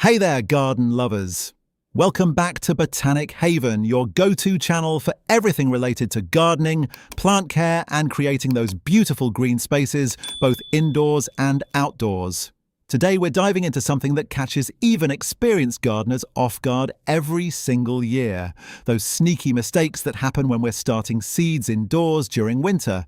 Hey there, garden lovers! Welcome back to Botanic Haven, your go-to channel for everything related to gardening, plant care, and creating those beautiful green spaces, both indoors and outdoors. Today we're diving into something that catches even experienced gardeners off guard every single year. Those sneaky mistakes that happen when we're starting seeds indoors during winter.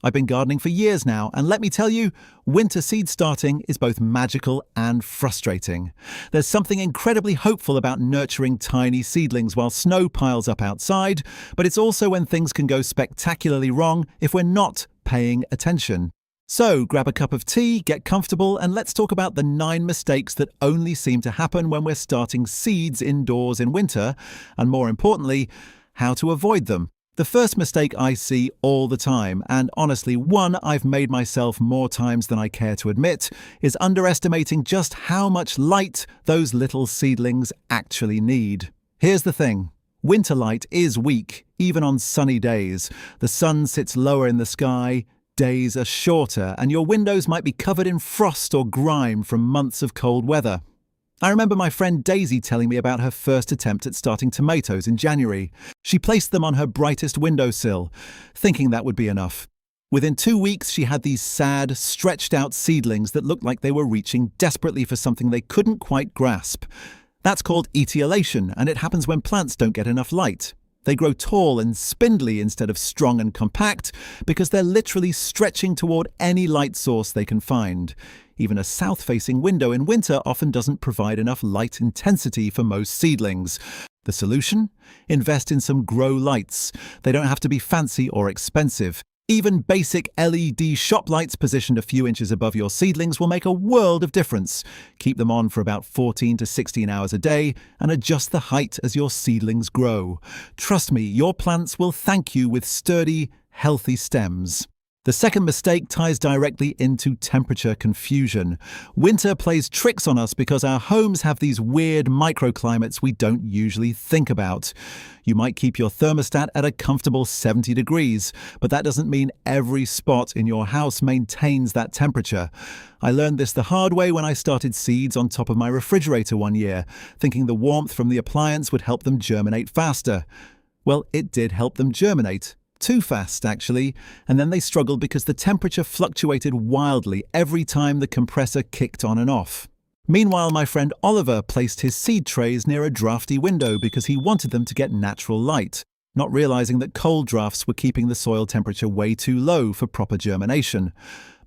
I've been gardening for years now, and let me tell you, winter seed starting is both magical and frustrating. There's something incredibly hopeful about nurturing tiny seedlings while snow piles up outside, but it's also when things can go spectacularly wrong if we're not paying attention. So grab a cup of tea, get comfortable, and let's talk about the 9 mistakes that only seem to happen when we're starting seeds indoors in winter, and more importantly, how to avoid them. The first mistake I see all the time, and honestly one I've made myself more times than I care to admit, is underestimating just how much light those little seedlings actually need. Here's the thing. Winter light is weak, even on sunny days. The sun sits lower in the sky, days are shorter, and your windows might be covered in frost or grime from months of cold weather. I remember my friend Daisy telling me about her first attempt at starting tomatoes in January. She placed them on her brightest windowsill, thinking that would be enough. Within 2 weeks, she had these sad, stretched-out seedlings that looked like they were reaching desperately for something they couldn't quite grasp. That's called etiolation, and it happens when plants don't get enough light. They grow tall and spindly instead of strong and compact because they're literally stretching toward any light source they can find. Even a south-facing window in winter often doesn't provide enough light intensity for most seedlings. The solution? Invest in some grow lights. They don't have to be fancy or expensive. Even basic LED shop lights positioned a few inches above your seedlings will make a world of difference. Keep them on for about 14 to 16 hours a day and adjust the height as your seedlings grow. Trust me, your plants will thank you with sturdy, healthy stems. The second mistake ties directly into temperature confusion. Winter plays tricks on us because our homes have these weird microclimates we don't usually think about. You might keep your thermostat at a comfortable 70 degrees, but that doesn't mean every spot in your house maintains that temperature. I learned this the hard way when I started seeds on top of my refrigerator one year, thinking the warmth from the appliance would help them germinate faster. Well, it did help them germinate. Too fast, actually, and then they struggled because the temperature fluctuated wildly every time the compressor kicked on and off. Meanwhile, my friend Oliver placed his seed trays near a drafty window because he wanted them to get natural light, not realizing that cold drafts were keeping the soil temperature way too low for proper germination.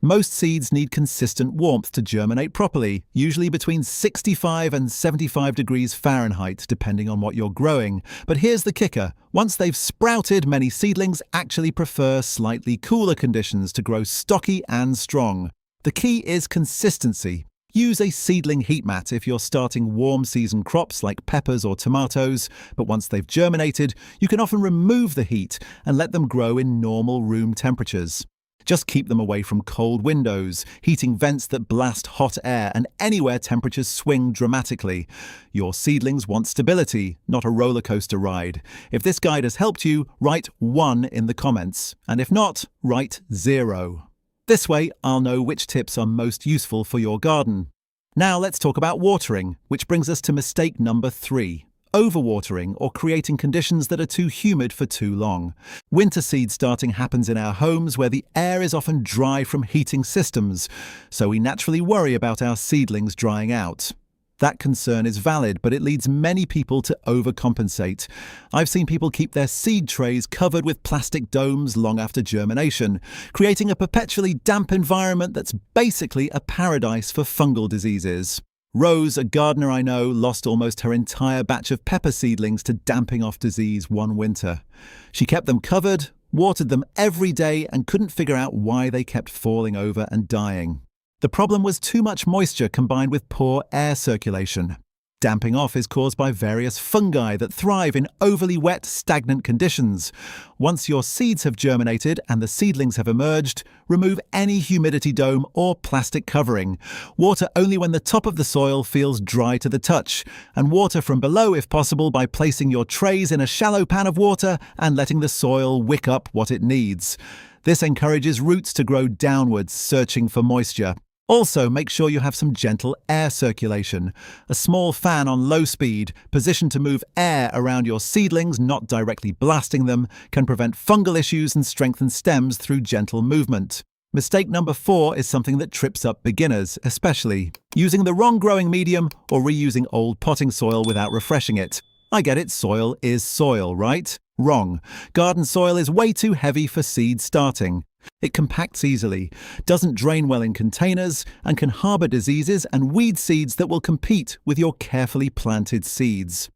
Most seeds need consistent warmth to germinate properly, usually between 65 and 75 degrees Fahrenheit, depending on what you're growing. But here's the kicker. Once they've sprouted, many seedlings actually prefer slightly cooler conditions to grow stocky and strong. The key is consistency. Use a seedling heat mat if you're starting warm season crops like peppers or tomatoes, but once they've germinated, you can often remove the heat and let them grow in normal room temperatures. Just keep them away from cold windows, heating vents that blast hot air, and anywhere temperatures swing dramatically. Your seedlings want stability, not a roller coaster ride. If this guide has helped you, write 1 in the comments, and if not, write 0. This way, I'll know which tips are most useful for your garden. Now let's talk about watering, which brings us to mistake number 3. Overwatering or creating conditions that are too humid for too long. Winter seed starting happens in our homes where the air is often dry from heating systems, so we naturally worry about our seedlings drying out. That concern is valid, but it leads many people to overcompensate. I've seen people keep their seed trays covered with plastic domes long after germination, creating a perpetually damp environment that's basically a paradise for fungal diseases. Rose, a gardener I know, lost almost her entire batch of pepper seedlings to damping off disease one winter. She kept them covered, watered them every day, and couldn't figure out why they kept falling over and dying. The problem was too much moisture combined with poor air circulation. Damping off is caused by various fungi that thrive in overly wet, stagnant conditions. Once your seeds have germinated and the seedlings have emerged, remove any humidity dome or plastic covering. Water only when the top of the soil feels dry to the touch, and water from below if possible by placing your trays in a shallow pan of water and letting the soil wick up what it needs. This encourages roots to grow downwards, searching for moisture. Also, make sure you have some gentle air circulation. A small fan on low speed, positioned to move air around your seedlings, not directly blasting them, can prevent fungal issues and strengthen stems through gentle movement. Mistake number 4 is something that trips up beginners, especially using the wrong growing medium or reusing old potting soil without refreshing it. I get it, soil is soil, right? Wrong. Garden soil is way too heavy for seed starting. It compacts easily, doesn't drain well in containers, and can harbour diseases and weed seeds that will compete with your carefully planted seeds.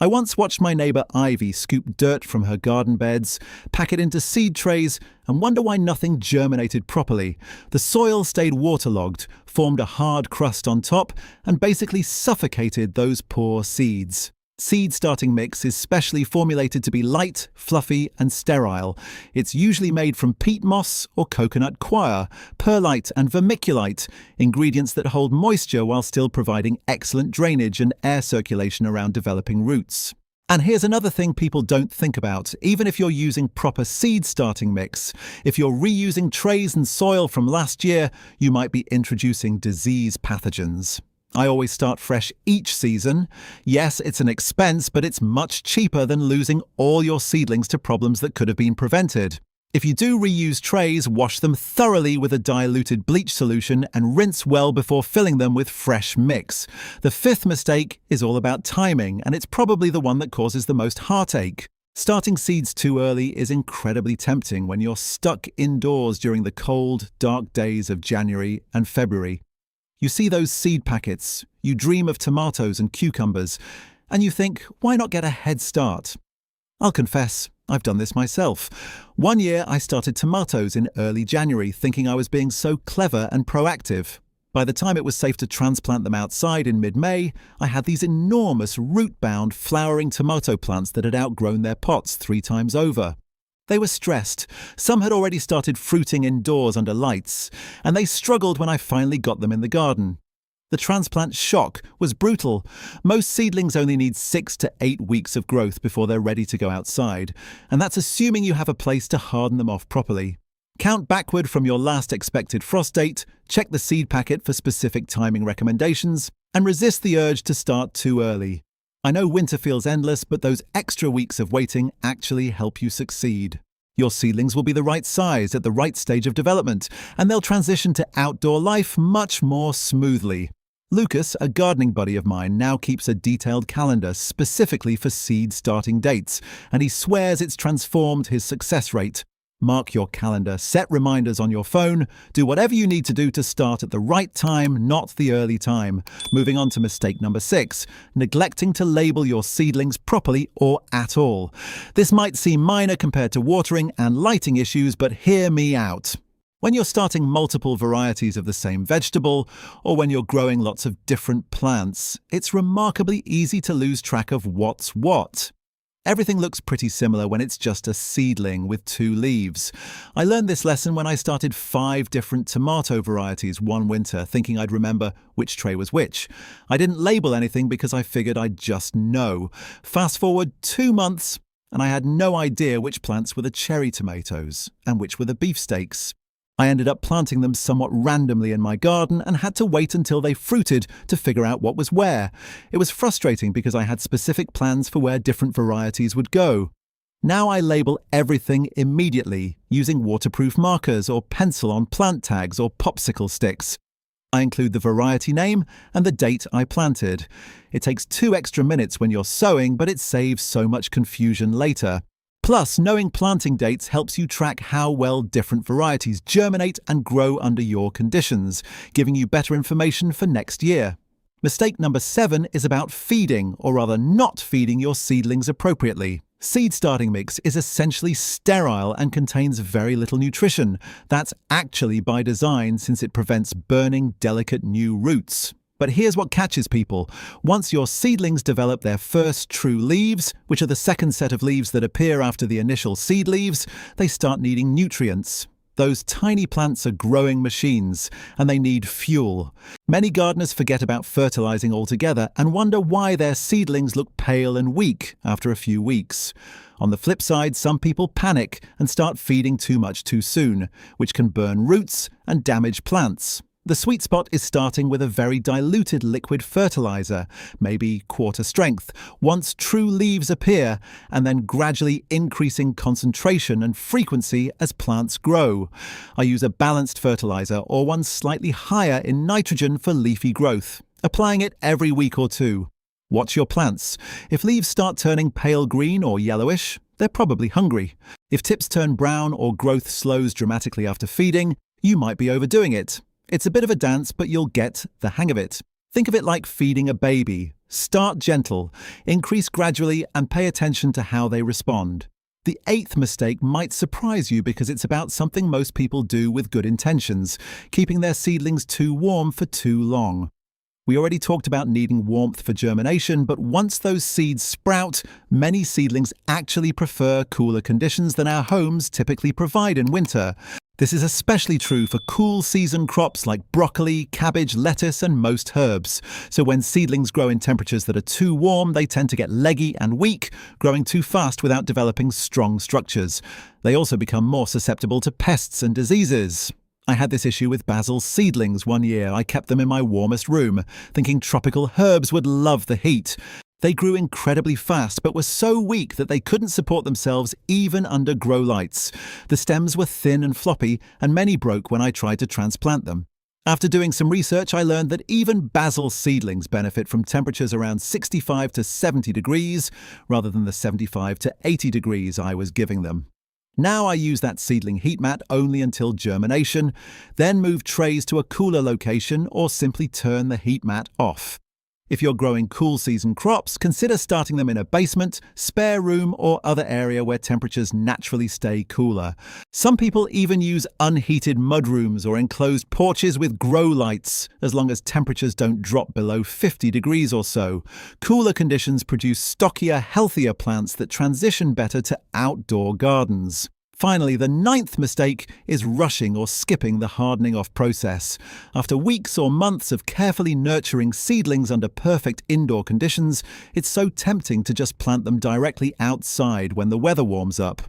I once watched my neighbour Ivy scoop dirt from her garden beds, pack it into seed trays, and wonder why nothing germinated properly. The soil stayed waterlogged, formed a hard crust on top, and basically suffocated those poor seeds. Seed starting mix is specially formulated to be light, fluffy, and sterile. It's usually made from peat moss or coconut coir, perlite and vermiculite, ingredients that hold moisture while still providing excellent drainage and air circulation around developing roots. And here's another thing people don't think about, even if you're using proper seed starting mix. If you're reusing trays and soil from last year, you might be introducing disease pathogens. I always start fresh each season. Yes, it's an expense, but it's much cheaper than losing all your seedlings to problems that could have been prevented. If you do reuse trays, wash them thoroughly with a diluted bleach solution and rinse well before filling them with fresh mix. The 5th mistake is all about timing, and it's probably the one that causes the most heartache. Starting seeds too early is incredibly tempting when you're stuck indoors during the cold, dark days of January and February. You see those seed packets, you dream of tomatoes and cucumbers, and you think, why not get a head start? I'll confess, I've done this myself. One year I started tomatoes in early January, thinking I was being so clever and proactive. By the time it was safe to transplant them outside in mid-May, I had these enormous root-bound flowering tomato plants that had outgrown their pots 3 times over. They were stressed. Some had already started fruiting indoors under lights, and they struggled when I finally got them in the garden. The transplant shock was brutal. Most seedlings only need 6 to 8 weeks of growth before they're ready to go outside, and that's assuming you have a place to harden them off properly. Count backward from your last expected frost date, check the seed packet for specific timing recommendations, and resist the urge to start too early. I know winter feels endless, but those extra weeks of waiting actually help you succeed. Your seedlings will be the right size at the right stage of development, and they'll transition to outdoor life much more smoothly. Lucas, a gardening buddy of mine, now keeps a detailed calendar specifically for seed starting dates, and he swears it's transformed his success rate. Mark your calendar, set reminders on your phone, do whatever you need to do to start at the right time, not the early time. Moving on to mistake number 6, neglecting to label your seedlings properly or at all. This might seem minor compared to watering and lighting issues, but hear me out. When you're starting multiple varieties of the same vegetable, or when you're growing lots of different plants, it's remarkably easy to lose track of what's what. Everything looks pretty similar when it's just a seedling with 2 leaves. I learned this lesson when I started 5 different tomato varieties one winter, thinking I'd remember which tray was which. I didn't label anything because I figured I'd just know. Fast forward 2 months, and I had no idea which plants were the cherry tomatoes and which were the beefsteaks. I ended up planting them somewhat randomly in my garden and had to wait until they fruited to figure out what was where. It was frustrating because I had specific plans for where different varieties would go. Now I label everything immediately, using waterproof markers or pencil on plant tags or popsicle sticks. I include the variety name and the date I planted. It takes 2 extra minutes when you're sowing, but it saves so much confusion later. Plus, knowing planting dates helps you track how well different varieties germinate and grow under your conditions, giving you better information for next year. Mistake number 7 is about feeding, or rather not feeding your seedlings appropriately. Seed starting mix is essentially sterile and contains very little nutrition. That's actually by design, since it prevents burning delicate new roots. But here's what catches people. Once your seedlings develop their first true leaves, which are the second set of leaves that appear after the initial seed leaves, they start needing nutrients. Those tiny plants are growing machines, and they need fuel. Many gardeners forget about fertilizing altogether and wonder why their seedlings look pale and weak after a few weeks. On the flip side, some people panic and start feeding too much too soon, which can burn roots and damage plants. The sweet spot is starting with a very diluted liquid fertilizer, maybe quarter strength, once true leaves appear, and then gradually increasing concentration and frequency as plants grow. I use a balanced fertilizer or one slightly higher in nitrogen for leafy growth, applying it every week or two. Watch your plants. If leaves start turning pale green or yellowish, they're probably hungry. If tips turn brown or growth slows dramatically after feeding, you might be overdoing it. It's a bit of a dance, but you'll get the hang of it. Think of it like feeding a baby. Start gentle, increase gradually, and pay attention to how they respond. The 8th mistake might surprise you because it's about something most people do with good intentions, keeping their seedlings too warm for too long. We already talked about needing warmth for germination, but once those seeds sprout, many seedlings actually prefer cooler conditions than our homes typically provide in winter. This is especially true for cool season crops like broccoli, cabbage, lettuce, and most herbs. So when seedlings grow in temperatures that are too warm, they tend to get leggy and weak, growing too fast without developing strong structures. They also become more susceptible to pests and diseases. I had this issue with basil seedlings one year. I kept them in my warmest room, thinking tropical herbs would love the heat. They grew incredibly fast, but were so weak that they couldn't support themselves even under grow lights. The stems were thin and floppy, and many broke when I tried to transplant them. After doing some research, I learned that even basil seedlings benefit from temperatures around 65 to 70 degrees, rather than the 75 to 80 degrees I was giving them. Now I use that seedling heat mat only until germination, then move trays to a cooler location or simply turn the heat mat off. If you're growing cool season crops, consider starting them in a basement, spare room, or other area where temperatures naturally stay cooler. Some people even use unheated mudrooms or enclosed porches with grow lights, as long as temperatures don't drop below 50 degrees or so. Cooler conditions produce stockier, healthier plants that transition better to outdoor gardens. Finally, the 9th mistake is rushing or skipping the hardening off process. After weeks or months of carefully nurturing seedlings under perfect indoor conditions, it's so tempting to just plant them directly outside when the weather warms up.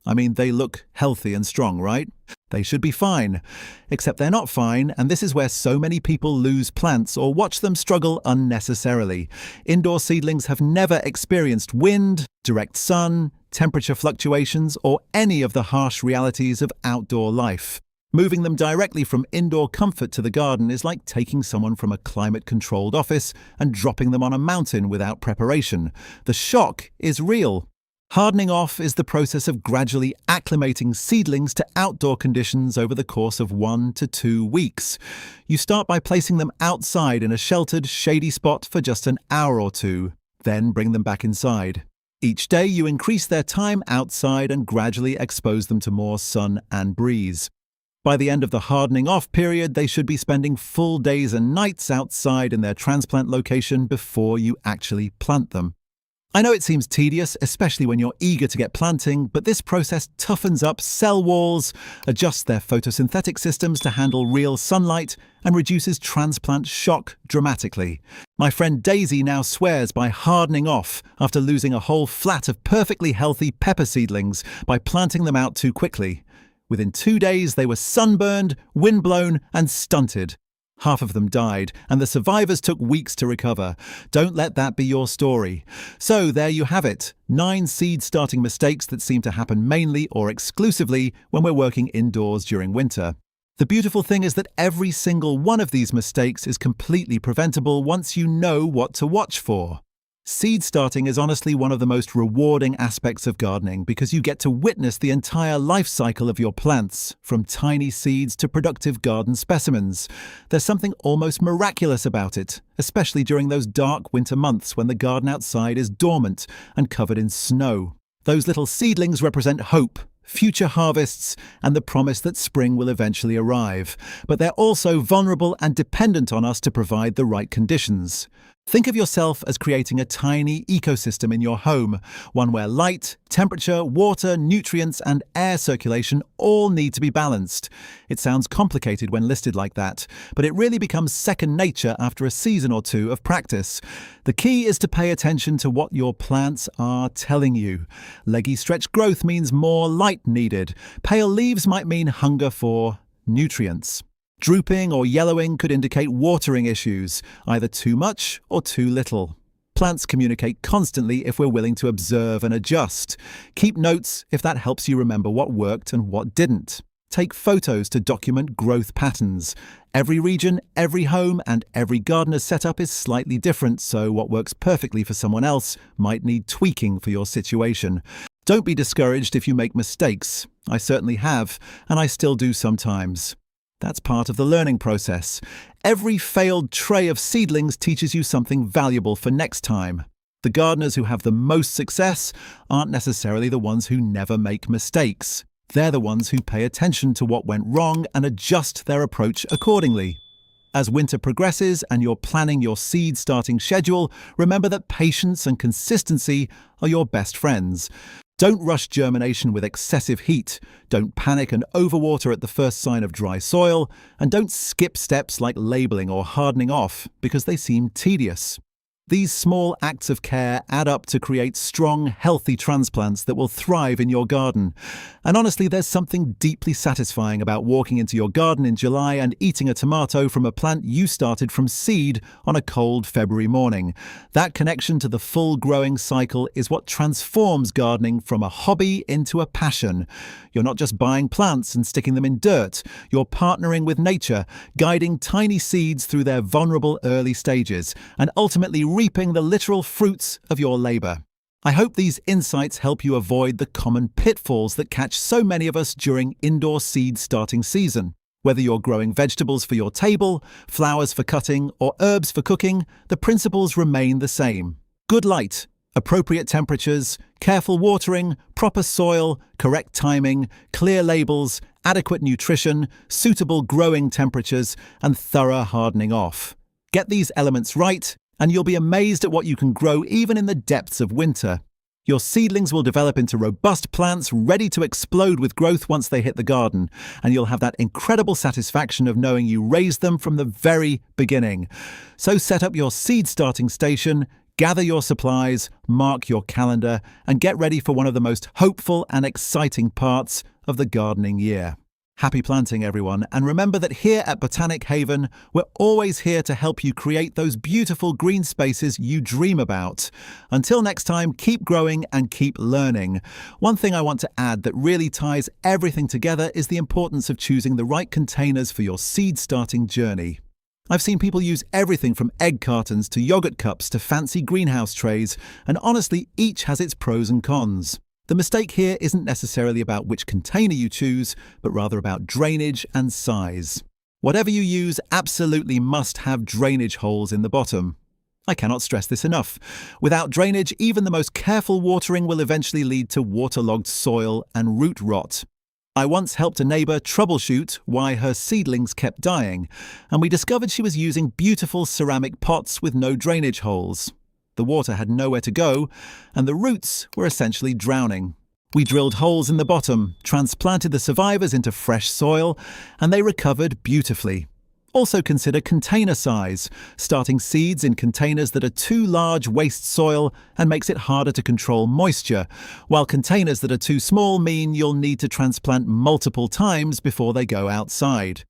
I mean, they look healthy and strong, right? They should be fine. Except they're not fine, and this is where so many people lose plants or watch them struggle unnecessarily. Indoor seedlings have never experienced wind, direct sun, temperature fluctuations, or any of the harsh realities of outdoor life. Moving them directly from indoor comfort to the garden is like taking someone from a climate-controlled office and dropping them on a mountain without preparation. The shock is real. Hardening off is the process of gradually acclimating seedlings to outdoor conditions over the course of 1 to 2 weeks. You start by placing them outside in a sheltered, shady spot for just an hour or two, then bring them back inside. Each day you increase their time outside and gradually expose them to more sun and breeze. By the end of the hardening off period, they should be spending full days and nights outside in their transplant location before you actually plant them. I know it seems tedious, especially when you're eager to get planting, but this process toughens up cell walls, adjusts their photosynthetic systems to handle real sunlight, and reduces transplant shock dramatically. My friend Daisy now swears by hardening off after losing a whole flat of perfectly healthy pepper seedlings by planting them out too quickly. Within 2 days, they were sunburned, windblown, and stunted. Half of them died, and the survivors took weeks to recover. Don't let that be your story. So there you have it, 9 seed-starting mistakes that seem to happen mainly or exclusively when we're working indoors during winter. The beautiful thing is that every single one of these mistakes is completely preventable once you know what to watch for. Seed starting is honestly one of the most rewarding aspects of gardening because you get to witness the entire life cycle of your plants, from tiny seeds to productive garden specimens. There's something almost miraculous about it, especially during those dark winter months when the garden outside is dormant and covered in snow. Those little seedlings represent hope, future harvests, and the promise that spring will eventually arrive. But they're also vulnerable and dependent on us to provide the right conditions. Think of yourself as creating a tiny ecosystem in your home, one where light, temperature, water, nutrients, and air circulation all need to be balanced. It sounds complicated when listed like that, but it really becomes second nature after a season or two of practice. The key is to pay attention to what your plants are telling you. Leggy stretched growth means more light needed. Pale leaves might mean hunger for nutrients. Drooping or yellowing could indicate watering issues, either too much or too little. Plants communicate constantly if we're willing to observe and adjust. Keep notes if that helps you remember what worked and what didn't. Take photos to document growth patterns. Every region, every home, and every gardener's setup is slightly different, so what works perfectly for someone else might need tweaking for your situation. Don't be discouraged if you make mistakes. I certainly have, and I still do sometimes. That's part of the learning process. Every failed tray of seedlings teaches you something valuable for next time. The gardeners who have the most success aren't necessarily the ones who never make mistakes. They're the ones who pay attention to what went wrong and adjust their approach accordingly. As winter progresses and you're planning your seed starting schedule, remember that patience and consistency are your best friends. Don't rush germination with excessive heat, don't panic and overwater at the first sign of dry soil, and don't skip steps like labeling or hardening off because they seem tedious. These small acts of care add up to create strong, healthy transplants that will thrive in your garden. And honestly, there's something deeply satisfying about walking into your garden in July and eating a tomato from a plant you started from seed on a cold February morning. That connection to the full growing cycle is what transforms gardening from a hobby into a passion. You're not just buying plants and sticking them in dirt. You're partnering with nature, guiding tiny seeds through their vulnerable early stages, and ultimately reaping the literal fruits of your labor. I hope these insights help you avoid the common pitfalls that catch so many of us during indoor seed starting season. Whether you're growing vegetables for your table, flowers for cutting, or herbs for cooking, the principles remain the same. Good light, appropriate temperatures, careful watering, proper soil, correct timing, clear labels, adequate nutrition, suitable growing temperatures, and thorough hardening off. Get these elements right, and you'll be amazed at what you can grow even in the depths of winter. Your seedlings will develop into robust plants ready to explode with growth once they hit the garden, and you'll have that incredible satisfaction of knowing you raised them from the very beginning. So set up your seed starting station, gather your supplies, mark your calendar, and get ready for one of the most hopeful and exciting parts of the gardening year. Happy planting, everyone, and remember that here at Botanic Haven, we're always here to help you create those beautiful green spaces you dream about. Until next time, keep growing and keep learning. One thing I want to add that really ties everything together is the importance of choosing the right containers for your seed starting journey. I've seen people use everything from egg cartons to yogurt cups to fancy greenhouse trays, and honestly, each has its pros and cons. The mistake here isn't necessarily about which container you choose, but rather about drainage and size. Whatever you use absolutely must have drainage holes in the bottom. I cannot stress this enough. Without drainage, even the most careful watering will eventually lead to waterlogged soil and root rot. I once helped a neighbour troubleshoot why her seedlings kept dying, and we discovered she was using beautiful ceramic pots with no drainage holes. The water had nowhere to go, and the roots were essentially drowning. We drilled holes in the bottom, transplanted the survivors into fresh soil, and they recovered beautifully. Also consider container size. Starting seeds in containers that are too large waste soil and makes it harder to control moisture, while containers that are too small mean you'll need to transplant multiple times before they go outside.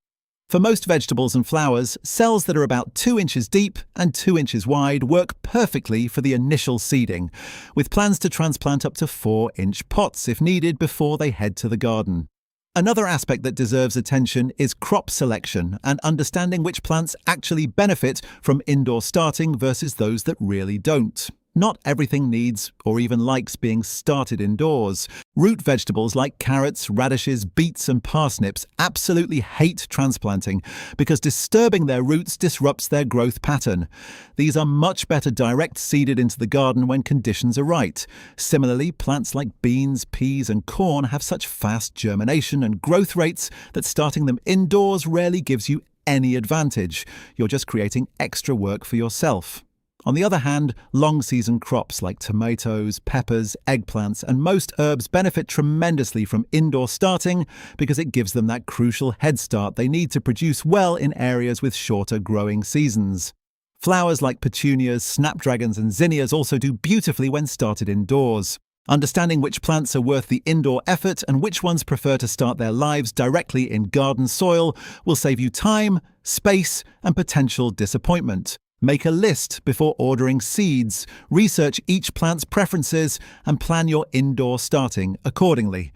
For most vegetables and flowers, cells that are about 2 inches deep and 2 inches wide work perfectly for the initial seeding, with plans to transplant up to 4-inch pots if needed before they head to the garden. Another aspect that deserves attention is crop selection and understanding which plants actually benefit from indoor starting versus those that really don't. Not everything needs or even likes being started indoors. Root vegetables like carrots, radishes, beets and parsnips absolutely hate transplanting because disturbing their roots disrupts their growth pattern. These are much better direct seeded into the garden when conditions are right. Similarly, plants like beans, peas and corn have such fast germination and growth rates that starting them indoors rarely gives you any advantage. You're just creating extra work for yourself. On the other hand, long-season crops like tomatoes, peppers, eggplants, and most herbs benefit tremendously from indoor starting because it gives them that crucial head start they need to produce well in areas with shorter growing seasons. Flowers like petunias, snapdragons, and zinnias also do beautifully when started indoors. Understanding which plants are worth the indoor effort and which ones prefer to start their lives directly in garden soil will save you time, space, and potential disappointment. Make a list before ordering seeds, research each plant's preferences, and plan your indoor starting accordingly.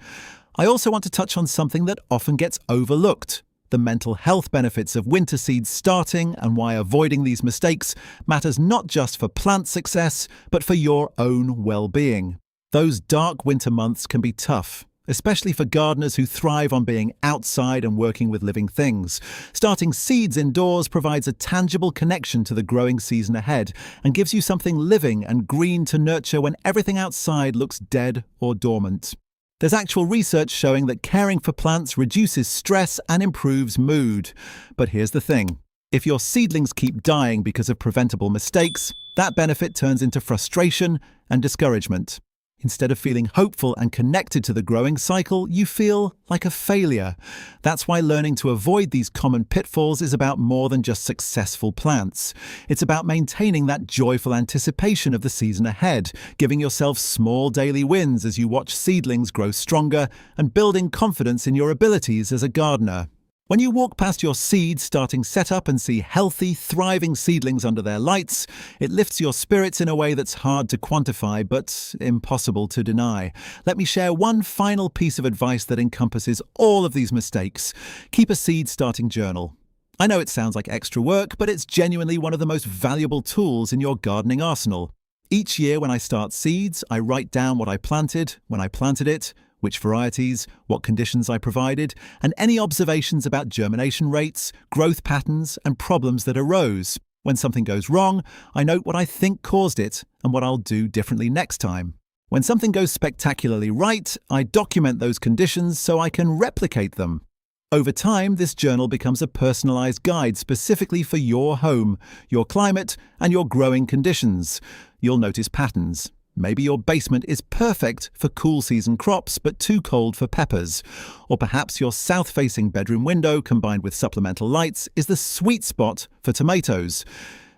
I also want to touch on something that often gets overlooked: the mental health benefits of winter seeds starting and why avoiding these mistakes matters not just for plant success, but for your own well-being. Those dark winter months can be tough, especially for gardeners who thrive on being outside and working with living things. Starting seeds indoors provides a tangible connection to the growing season ahead and gives you something living and green to nurture when everything outside looks dead or dormant. There's actual research showing that caring for plants reduces stress and improves mood. But here's the thing: if your seedlings keep dying because of preventable mistakes, that benefit turns into frustration and discouragement. Instead of feeling hopeful and connected to the growing cycle, you feel like a failure. That's why learning to avoid these common pitfalls is about more than just successful plants. It's about maintaining that joyful anticipation of the season ahead, giving yourself small daily wins as you watch seedlings grow stronger, and building confidence in your abilities as a gardener. When you walk past your seed starting setup and see healthy, thriving seedlings under their lights, it lifts your spirits in a way that's hard to quantify but impossible to deny. Let me share one final piece of advice that encompasses all of these mistakes. Keep a seed starting journal. I know it sounds like extra work, but it's genuinely one of the most valuable tools in your gardening arsenal. Each year when I start seeds, I write down what I planted, when I planted it, which varieties, what conditions I provided, and any observations about germination rates, growth patterns, and problems that arose. When something goes wrong, I note what I think caused it and what I'll do differently next time. When something goes spectacularly right, I document those conditions so I can replicate them. Over time, this journal becomes a personalized guide specifically for your home, your climate, and your growing conditions. You'll notice patterns. Maybe your basement is perfect for cool season crops but too cold for peppers. Or perhaps your south-facing bedroom window combined with supplemental lights is the sweet spot for tomatoes.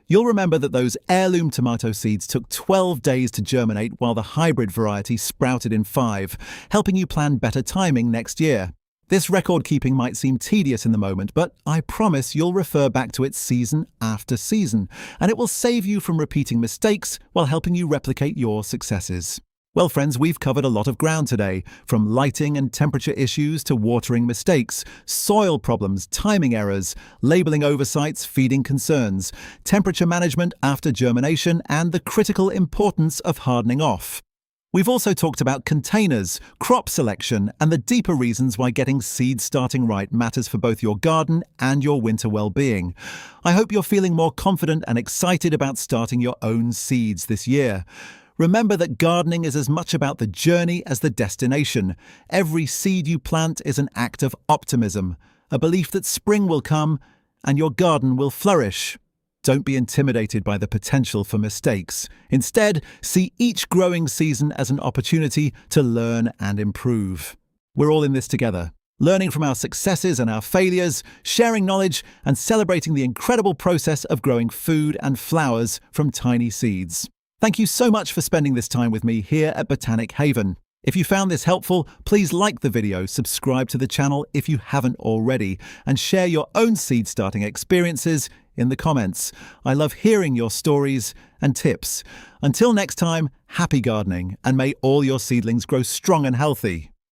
You'll remember that those heirloom tomato seeds took 12 days to germinate while the hybrid variety sprouted in 5, helping you plan better timing next year. This record keeping might seem tedious in the moment, but I promise you'll refer back to it season after season, and it will save you from repeating mistakes while helping you replicate your successes. Well, friends, we've covered a lot of ground today, from lighting and temperature issues to watering mistakes, soil problems, timing errors, labeling oversights, feeding concerns, temperature management after germination, and the critical importance of hardening off. We've also talked about containers, crop selection, and the deeper reasons why getting seed starting right matters for both your garden and your winter well-being. I hope you're feeling more confident and excited about starting your own seeds this year. Remember that gardening is as much about the journey as the destination. Every seed you plant is an act of optimism, a belief that spring will come and your garden will flourish. Don't be intimidated by the potential for mistakes. Instead, see each growing season as an opportunity to learn and improve. We're all in this together, learning from our successes and our failures, sharing knowledge, and celebrating the incredible process of growing food and flowers from tiny seeds. Thank you so much for spending this time with me here at Botanic Haven. If you found this helpful, please like the video, subscribe to the channel if you haven't already, and share your own seed starting experiences in the comments. I love hearing your stories and tips. Until next time, happy gardening, and may all your seedlings grow strong and healthy.